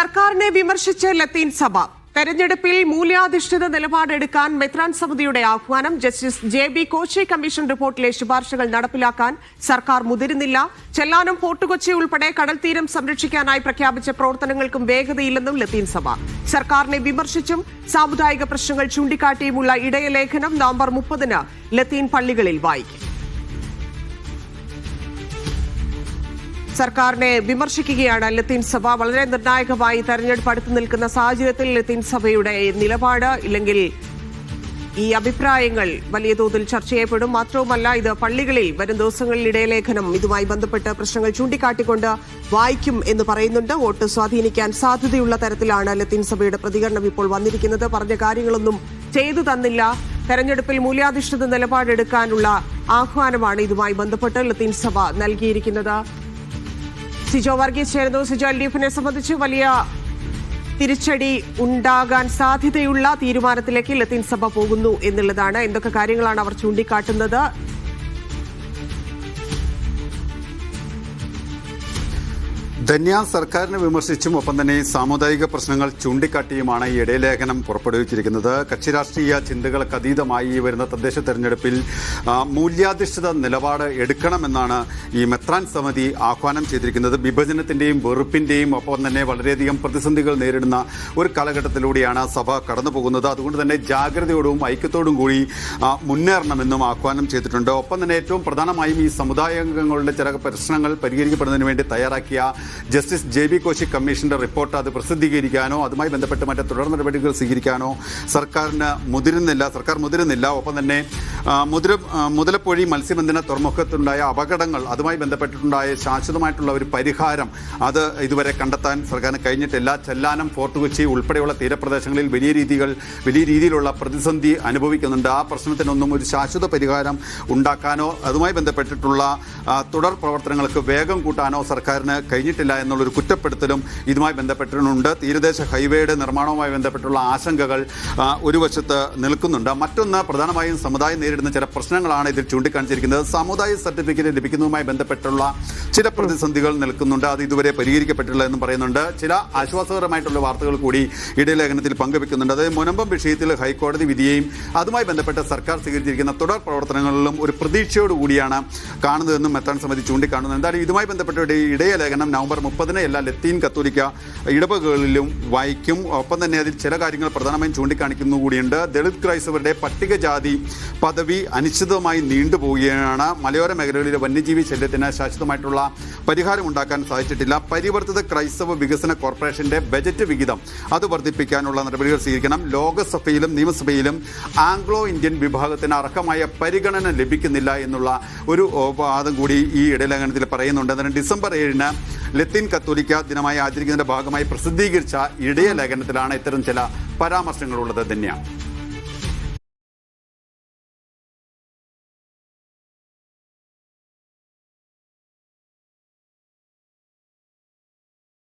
സർക്കാരിനെ വിമർശിച്ച് ലത്തീൻ സഭ. തെരഞ്ഞെടുപ്പിൽ മൂല്യാധിഷ്ഠിത നിലപാടെടുക്കാൻ മെത്രാൻ സമിതിയുടെ ആഹ്വാനം. ജസ്റ്റിസ് ജെ.ബി. കോശി കമ്മീഷൻ റിപ്പോർട്ടിലെ ശുപാർശകൾ നടപ്പിലാക്കാൻ സർക്കാർ മുതിരുന്നില്ല. ചെല്ലാനം, ഫോർട്ട് കൊച്ചി ഉൾപ്പെടെ കടൽത്തീരം സംരക്ഷിക്കാനായി പ്രഖ്യാപിച്ച പ്രവർത്തനങ്ങൾക്കും വേഗതയില്ലെന്നും ലത്തീൻ സഭ. സർക്കാരിനെ വിമർശിച്ചും സാമുദായിക പ്രശ്നങ്ങൾ ചൂണ്ടിക്കാട്ടിയുമുള്ള ഇടയലേഖനം നവംബർ 30-ന് ലത്തീൻ പള്ളികളിൽ വായിക്കും. സർക്കാരിനെ വിമർശിക്കുകയാണ് ലത്തീൻ സഭ. വളരെ നിർണായകമായി തെരഞ്ഞെടുപ്പ് അടുത്തു നിൽക്കുന്ന സാഹചര്യത്തിൽ ലത്തീൻ സഭയുടെ നിലപാട് ഇല്ലെങ്കിൽ ഈ അഭിപ്രായങ്ങൾ വലിയ തോതിൽ ചർച്ച ചെയ്യപ്പെടും. മാത്രവുമല്ല, ഇത് പള്ളികളിൽ വരും ദിവസങ്ങളിൽ ഇടയലേഖനം ഇതുമായി ബന്ധപ്പെട്ട് പ്രശ്നങ്ങൾ ചൂണ്ടിക്കാട്ടിക്കൊണ്ട് വായിക്കും എന്ന് പറയുന്നുണ്ട്. വോട്ട് സ്വാധീനിക്കാൻ സാധ്യതയുള്ള തരത്തിലാണ് ലത്തീൻ സഭയുടെ പ്രതികരണം ഇപ്പോൾ വന്നിരിക്കുന്നത്. പറഞ്ഞ കാര്യങ്ങളൊന്നും ചെയ്തു തന്നില്ല. തെരഞ്ഞെടുപ്പിൽ മൂല്യാധിഷ്ഠിത നിലപാടെടുക്കാനുള്ള ആഹ്വാനമാണ് ഇതുമായി ബന്ധപ്പെട്ട് ലത്തീൻ സഭ നൽകിയിരിക്കുന്നത്. സിജോ വർഗീസ് ചേരുന്നു. സിജോ, LDFനെ സംബന്ധിച്ച് വലിയ തിരിച്ചടി ഉണ്ടാകാൻ സാധ്യതയുള്ള തീരുമാനത്തിലേക്ക് ലത്തീൻ സഭ പോകുന്നു എന്നുള്ളതാണ്. എന്തൊക്കെ കാര്യങ്ങളാണ് അവർ ചൂണ്ടിക്കാട്ടുന്നത്? ധന്യ, സർക്കാരിനെ വിമർശിച്ചും ഒപ്പം തന്നെ സാമുദായിക പ്രശ്നങ്ങൾ ചൂണ്ടിക്കാട്ടിയുമാണ് ഈ ഇടയലേഖനം പുറപ്പെടുവിച്ചിരിക്കുന്നത്. കക്ഷി രാഷ്ട്രീയ ചിന്തകൾക്ക് അതീതമായി വരുന്ന തദ്ദേശ തെരഞ്ഞെടുപ്പിൽ മൂല്യാധിഷ്ഠിത നിലപാട് എടുക്കണമെന്നാണ് ഈ മെത്രാൻ സമിതി ആഹ്വാനം ചെയ്തിരിക്കുന്നത്. വിഭജനത്തിന്റെയും വെറുപ്പിന്റെയും ഒപ്പം തന്നെ വളരെയധികം പ്രതിസന്ധികൾ നേരിടുന്ന ഒരു കാലഘട്ടത്തിലൂടെയാണ് സഭ കടന്നു പോകുന്നത്. അതുകൊണ്ട് തന്നെ ജാഗ്രതയോടും ഐക്യത്തോടും കൂടി മുന്നേറണമെന്നും ആഹ്വാനം ചെയ്തിട്ടുണ്ട്. ഒപ്പം തന്നെ ഏറ്റവും പ്രധാനമായും ഈ സമുദായാംഗങ്ങളുടെ ചില പ്രശ്നങ്ങൾ പരിഹരിക്കപ്പെടുന്നതിന് വേണ്ടി തയ്യാറാക്കിയ ജസ്റ്റിസ് ജെ.ബി. കോശി കമ്മീഷന്റെ റിപ്പോർട്ട് അത് പ്രസിദ്ധീകരിക്കാനോ അതുമായി ബന്ധപ്പെട്ട് മറ്റ് തുടർ നടപടികൾ സ്വീകരിക്കാനോ സർക്കാർ മുതിരുന്നില്ല. ഒപ്പം തന്നെ മുതലപ്പൊഴി മത്സ്യബന്ധന തുറമുഖത്തുണ്ടായ അപകടങ്ങൾ അതുമായി ബന്ധപ്പെട്ടിട്ടുണ്ടായ ശാശ്വതമായിട്ടുള്ള ഒരു പരിഹാരം അത് ഇതുവരെ കണ്ടെത്താൻ സർക്കാരിന് കഴിഞ്ഞിട്ടില്ല. ചെല്ലാനം, ഫോർട്ട് കൊച്ചി ഉൾപ്പെടെയുള്ള തീരപ്രദേശങ്ങളിൽ വലിയ രീതിയിലുള്ള പ്രതിസന്ധി അനുഭവിക്കുന്നുണ്ട്. ആ പ്രശ്നത്തിനൊന്നും ഒരു ശാശ്വത പരിഹാരം ഉണ്ടാക്കാനോ അതുമായി ബന്ധപ്പെട്ടിട്ടുള്ള തുടർ പ്രവർത്തനങ്ങൾക്ക് വേഗം കൂട്ടാനോ സർക്കാരിന് കഴിഞ്ഞിട്ടില്ല എന്നുള്ളൊരു കുറ്റപ്പെടുത്തലും ഇതുമായി ബന്ധപ്പെട്ടിട്ടുണ്ട്. തീരദേശ ഹൈവേയുടെ നിർമ്മാണവുമായി ബന്ധപ്പെട്ടുള്ള ആശങ്കകൾ ഒരു വശത്ത് നിൽക്കുന്നുണ്ട്. മറ്റൊന്ന്, പ്രധാനമായും സമുദായം നേരിടുന്ന ചില പ്രശ്നങ്ങളാണ് ഇതിൽ ചൂണ്ടിക്കാണിച്ചിരിക്കുന്നത്. സാമുദായിക സർട്ടിഫിക്കറ്റ് ലഭിക്കുന്നതുമായി ബന്ധപ്പെട്ടുള്ള ചില പ്രതിസന്ധികൾ നിൽക്കുന്നുണ്ട്. അത് ഇതുവരെ പരിഹരിക്കപ്പെട്ടില്ല എന്ന് പറയുന്നുണ്ട്. ചില ആശ്വാസകരമായിട്ടുള്ള വാർത്തകൾ കൂടി ഇടയലേഖനത്തിൽ പങ്കുവെക്കുന്നുണ്ട്. അതായത് മുനമ്പം വിഷയത്തിൽ ഹൈക്കോടതി വിധിയെയും അതുമായി ബന്ധപ്പെട്ട് സർക്കാർ സ്വീകരിച്ചിരിക്കുന്ന തുടർ പ്രവർത്തനങ്ങളിലും ഒരു പ്രതീക്ഷയോടുകൂടിയാണ് കാണുന്നതെന്നും മെത്രാൻ സമിതി ചൂണ്ടിക്കാണുന്നത്. എന്തായാലും ഇതുമായി ബന്ധപ്പെട്ട ഇടയലേഖനം നവംബർ 30-ന് എല്ലാ ലത്തീൻ കത്തോലിക്ക ഇടവകകളിലും വായിക്കും. ഒപ്പം തന്നെ അതിൽ ചില കാര്യങ്ങൾ പ്രധാനമായും ചൂണ്ടിക്കാണിക്കുന്നു കൂടിയുണ്ട്. ദളിത് ക്രൈസ്തവരുടെ പട്ടികജാതി പദവി അനിശ്ചിതമായി നീണ്ടുപോവുകയാണ്. മലയോര മേഖലകളിലെ വന്യജീവി ശല്യത്തിന് ശാശ്വതമായിട്ടുള്ള പരിഹാരം ഉണ്ടാക്കാൻ സാധിച്ചിട്ടില്ല. പരിവർത്തിത ക്രൈസ്തവ വികസന കോർപ്പറേഷന്റെ ബജറ്റ് വിഹിതം അത് വർദ്ധിപ്പിക്കാനുള്ള നടപടികൾ സ്വീകരിക്കണം. ലോകസഭയിലും നിയമസഭയിലും ആംഗ്ലോ ഇന്ത്യൻ വിഭാഗത്തിന് അർഹമായ പരിഗണന ലഭിക്കുന്നില്ല എന്നുള്ള ഒരു വാദം കൂടി ഈ ഇടയലേഖനത്തിൽ പറയുന്നുണ്ട്. അതിന് ഡിസംബർ 7-ന് ലത്തീൻ കത്തോലിക്ക ദിനമായി ആചരിക്കുന്നതിന്റെ ഭാഗമായി പ്രസിദ്ധീകരിച്ച ഇടയലേഖനത്തിലാണ് ഇത്തരം ചില പരാമർശങ്ങളുള്ളത്. ധന്യ.